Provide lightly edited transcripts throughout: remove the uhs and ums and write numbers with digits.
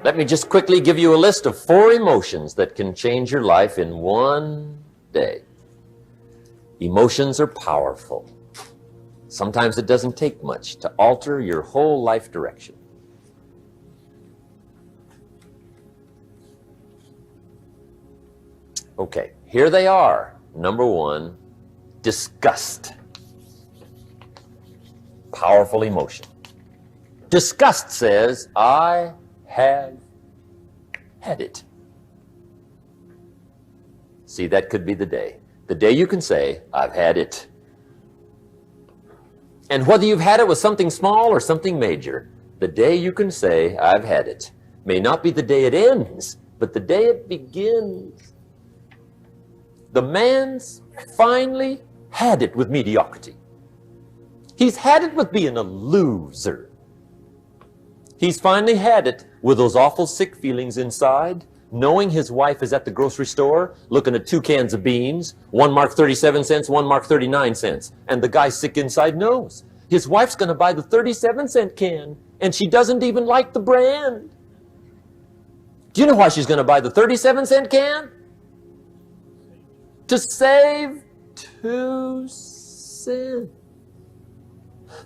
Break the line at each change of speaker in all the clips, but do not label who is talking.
Let me just quickly give you a list of 4 emotions that can change your life in one day. Emotions are powerful. Sometimes it doesn't take much to alter your whole life direction. Okay, here they are. Number 1, disgust. Powerful emotion. Disgust says, I have had it. See, that could be the day. The day you can say, I've had it. And whether you've had it with something small or something major, the day you can say, I've had it, may not be the day it ends, but the day it begins. The man's finally had it with mediocrity. He's had it with being a loser. He's finally had it with those awful sick feelings inside, knowing his wife is at the grocery store looking at 2 cans of beans, one marked 37 cents, one marked 39 cents. And the guy sick inside knows his wife's going to buy the 37-cent can, and she doesn't even like the brand. Do you know why she's going to buy the 37-cent can? To save 2 cents.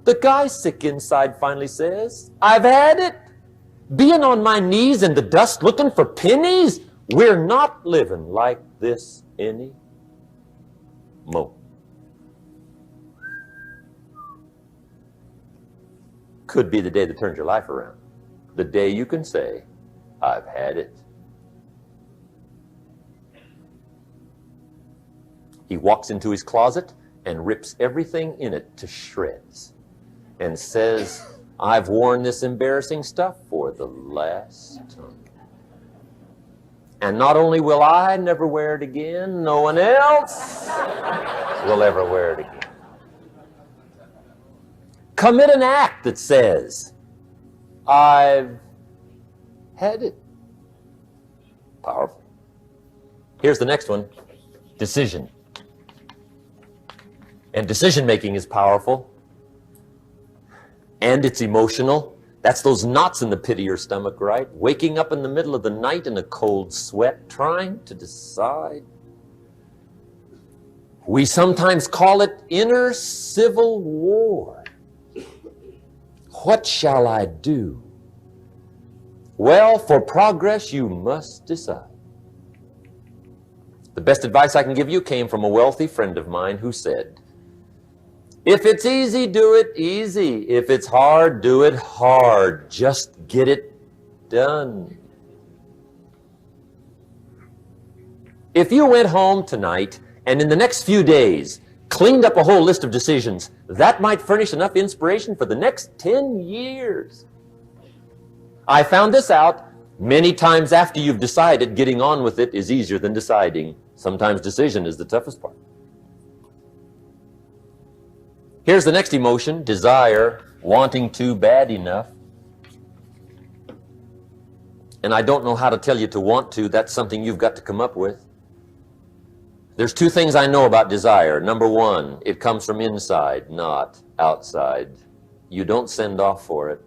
The guy sick inside finally says, I've had it. Being on my knees in the dust looking for pennies, we're not living like this anymore. Could be the day that turns your life around. The day you can say, I've had it. He walks into his closet and rips everything in it to shreds and says, I've worn this embarrassing stuff for the last time. And not only will I never wear it again, no one else will ever wear it again. Commit an act that says, I've had it. Powerful. Here's the next one, decision. And decision making is powerful. And it's emotional. That's those knots in the pit of your stomach, right? Waking up in the middle of the night in a cold sweat, trying to decide. We sometimes call it inner civil war. What shall I do? Well, for progress, you must decide. The best advice I can give you came from a wealthy friend of mine who said, if it's easy, do it easy. If it's hard, do it hard. Just get it done. If you went home tonight and in the next few days cleaned up a whole list of decisions, that might furnish enough inspiration for the next 10 years. I found this out many times after you've decided. Getting on with it is easier than deciding. Sometimes decision is the toughest part. Here's the next emotion, desire, wanting to bad enough. And I don't know how to tell you to want to. That's something you've got to come up with. There's 2 things I know about desire. Number 1, it comes from inside, not outside. You don't send off for it.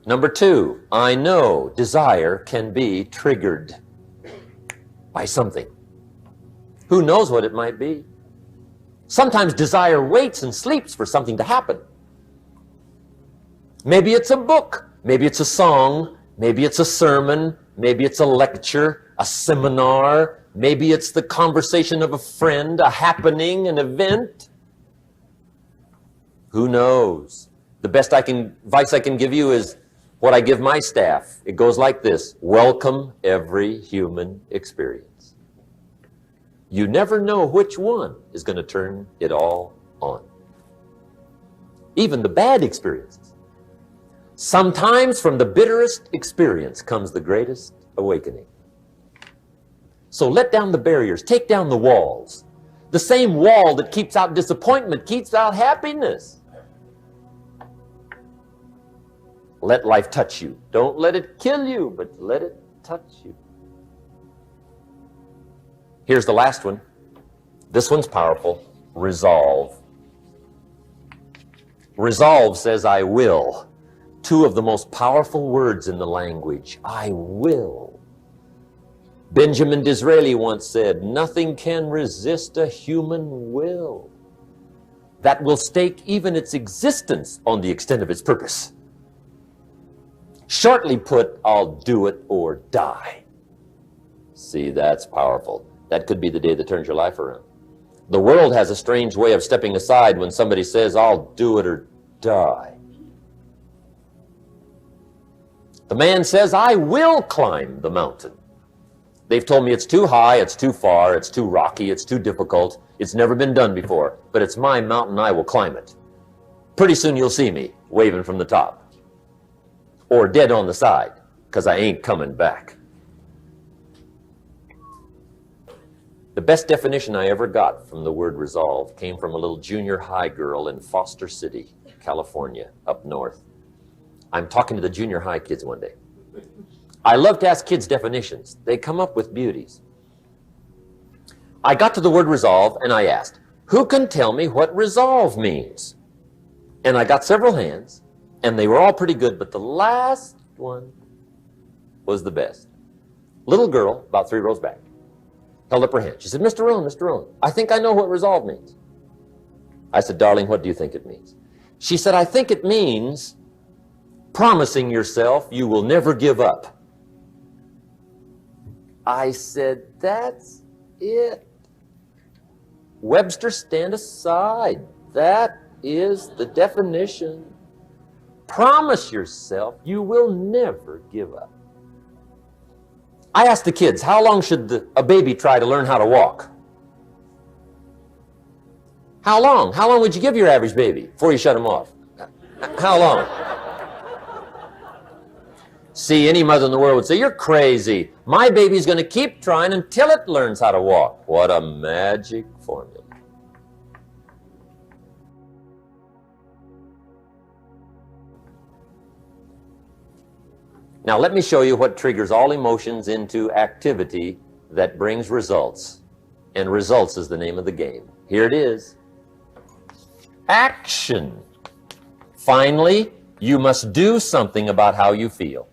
Number 2, I know desire can be triggered by something. Who knows what it might be? Sometimes desire waits and sleeps for something to happen. Maybe it's a book, maybe it's a song, maybe it's a sermon, maybe it's a lecture, a seminar, maybe it's the conversation of a friend, a happening, an event. Who knows? The best advice I can give you is what I give my staff. It goes like this: welcome every human experience. You never know which one is going to turn it all on. Even the bad experiences. Sometimes from the bitterest experience comes the greatest awakening. So let down the barriers, take down the walls. The same wall that keeps out disappointment keeps out happiness. Let life touch you. Don't let it kill you, but let it touch you. Here's the last one. This one's powerful. Resolve. Resolve says, I will. Two of the most powerful words in the language, I will. Benjamin Disraeli once said, nothing can resist a human will that will stake even its existence on the extent of its purpose. Shortly put, I'll do it or die. See, that's powerful. That could be the day that turns your life around. The world has a strange way of stepping aside when somebody says, I'll do it or die. The man says, I will climb the mountain. They've told me it's too high, it's too far, it's too rocky, it's too difficult, it's never been done before, but it's my mountain, I will climb it. Pretty soon you'll see me waving from the top. Or dead on the side, because I ain't coming back. The best definition I ever got from the word resolve came from a little junior high girl in Foster City, California, up north. I'm talking to the junior high kids one day. I love to ask kids definitions. They come up with beauties. I got to the word resolve and I asked, who can tell me what resolve means? And I got several hands and they were all pretty good, but the last one was the best. Little girl, about 3 rows back, held up her hand. She said, Mr. Rohn, I think I know what resolve means. I said, darling, what do you think it means? She said, I think it means promising yourself you will never give up. I said, that's it. Webster, stand aside. That is the definition. Promise yourself you will never give up. I asked the kids, how long should a baby try to learn how to walk? How long? How long would you give your average baby before you shut him off? How long? See, any mother in the world would say, you're crazy. My baby's going to keep trying until it learns how to walk. What a magic formula. Now let me show you what triggers all emotions into activity that brings results. And results is the name of the game. Here it is. Action. Finally, you must do something about how you feel.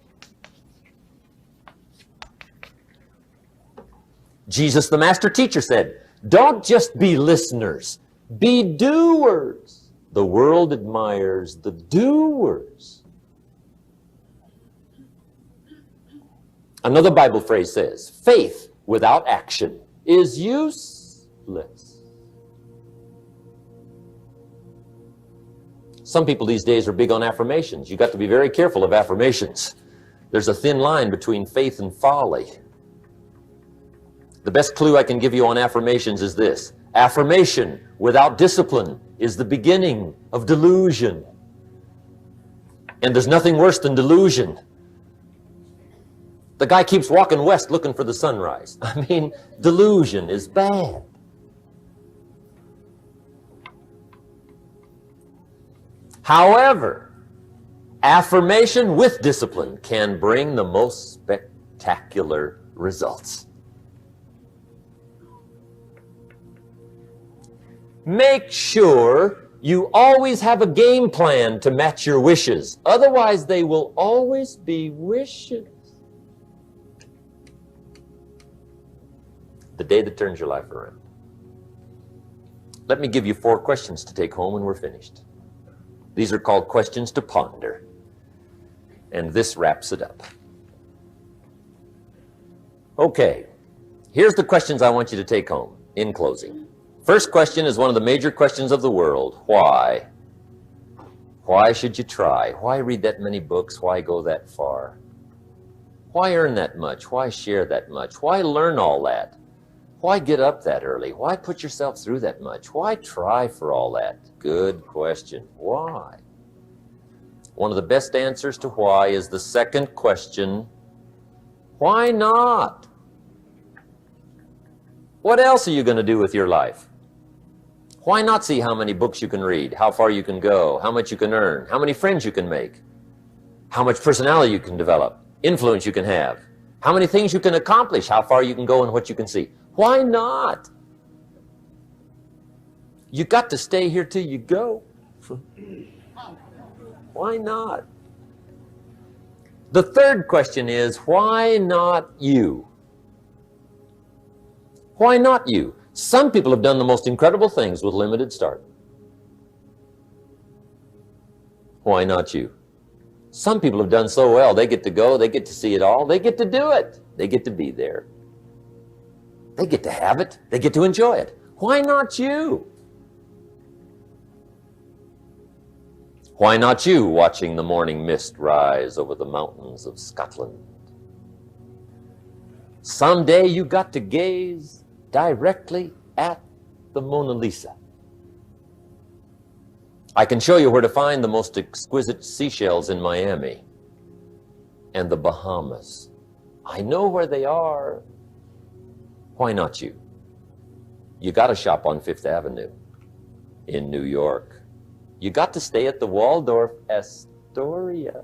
Jesus, the master teacher, said, don't just be listeners, be doers. The world admires the doers. Another Bible phrase says, faith without action is useless. Some people these days are big on affirmations. You've got to be very careful of affirmations. There's a thin line between faith and folly. The best clue I can give you on affirmations is this. Affirmation without discipline is the beginning of delusion. And there's nothing worse than delusion. The guy keeps walking west looking for the sunrise. I mean, delusion is bad. However, affirmation with discipline can bring the most spectacular results. Make sure you always have a game plan to match your wishes. Otherwise, they will always be wishes. The day that turns your life around. Let me give you 4 questions to take home when we're finished. These are called questions to ponder. And this wraps it up. Okay, here's the questions I want you to take home in closing. First question is one of the major questions of the world. Why? Why should you try? Why read that many books? Why go that far? Why earn that much? Why share that much? Why learn all that? Why get up that early? Why put yourself through that much? Why try for all that? Good question. Why? One of the best answers to why is the second question. Why not? What else are you going to do with your life? Why not see how many books you can read, how far you can go, how much you can earn, how many friends you can make, how much personality you can develop, influence you can have, how many things you can accomplish, how far you can go and what you can see? Why not? You got to stay here till you go. Why not? The third question is, why not you? Why not you? Some people have done the most incredible things with limited start. Why not you? Some people have done so well, they get to go, they get to see it all, they get to do it, they get to be there. They get to have it, they get to enjoy it. Why not you? Why not you watching the morning mist rise over the mountains of Scotland? Someday you got to gaze directly at the Mona Lisa. I can show you where to find the most exquisite seashells in Miami and the Bahamas. I know where they are. Why not you? You got to shop on Fifth Avenue in New York. You got to stay at the Waldorf Astoria.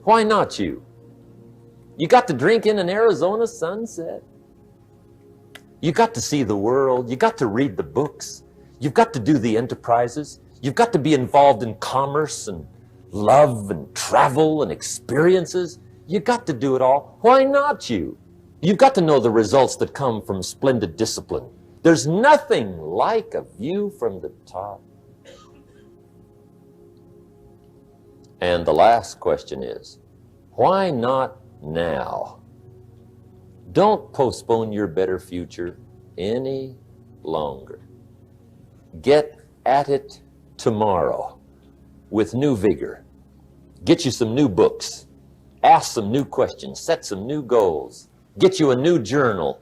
Why not you? You got to drink in an Arizona sunset. You got to see the world. You got to read the books. You've got to do the enterprises. You've got to be involved in commerce and love and travel and experiences. You got to do it all. Why not you? You've got to know the results that come from splendid discipline. There's nothing like a view from the top. And the last question is, why not now? Don't postpone your better future any longer. Get at it tomorrow with new vigor. Get you some new books. Ask some new questions. Set some new goals. Get you a new journal.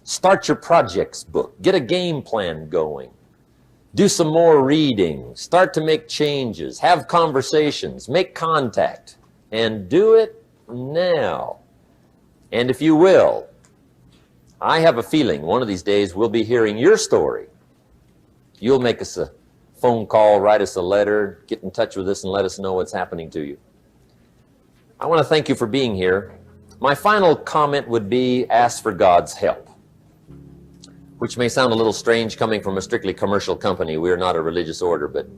Start your projects book. Get a game plan going. Do some more reading. Start to make changes. Have conversations. Make contact. And do it now. And if you will, I have a feeling one of these days we'll be hearing your story. You'll make us a phone call, write us a letter, get in touch with us and let us know what's happening to you. I want to thank you for being here. My final comment would be ask for God's help, which may sound a little strange coming from a strictly commercial company. We are not a religious order, but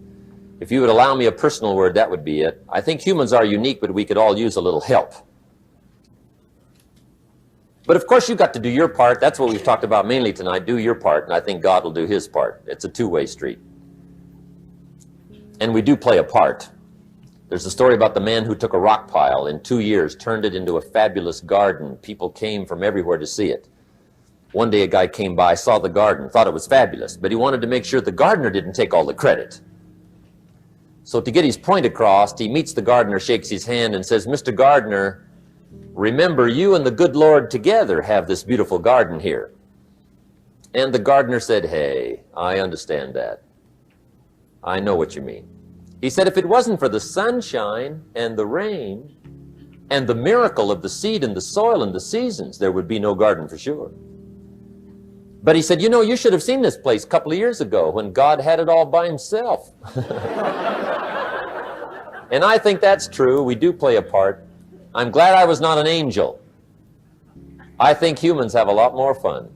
if you would allow me a personal word, that would be it. I think humans are unique, but we could all use a little help. But of course, you've got to do your part. That's what we've talked about mainly tonight. Do your part, and I think God will do his part. It's a two-way street. And we do play a part. There's a story about the man who took a rock pile in 2 years, turned it into a fabulous garden. People came from everywhere to see it. One day a guy came by, saw the garden, thought it was fabulous, but he wanted to make sure the gardener didn't take all the credit. So to get his point across, he meets the gardener, shakes his hand, and says, "Mr. Gardener, remember, you and the good Lord together have this beautiful garden here." And the gardener said, "Hey, I understand that. I know what you mean." He said, "If it wasn't for the sunshine and the rain and the miracle of the seed and the soil and the seasons, there would be no garden for sure." But he said, "You know, you should have seen this place a couple of years ago when God had it all by himself." And I think that's true. We do play a part. I'm glad I was not an angel. I think humans have a lot more fun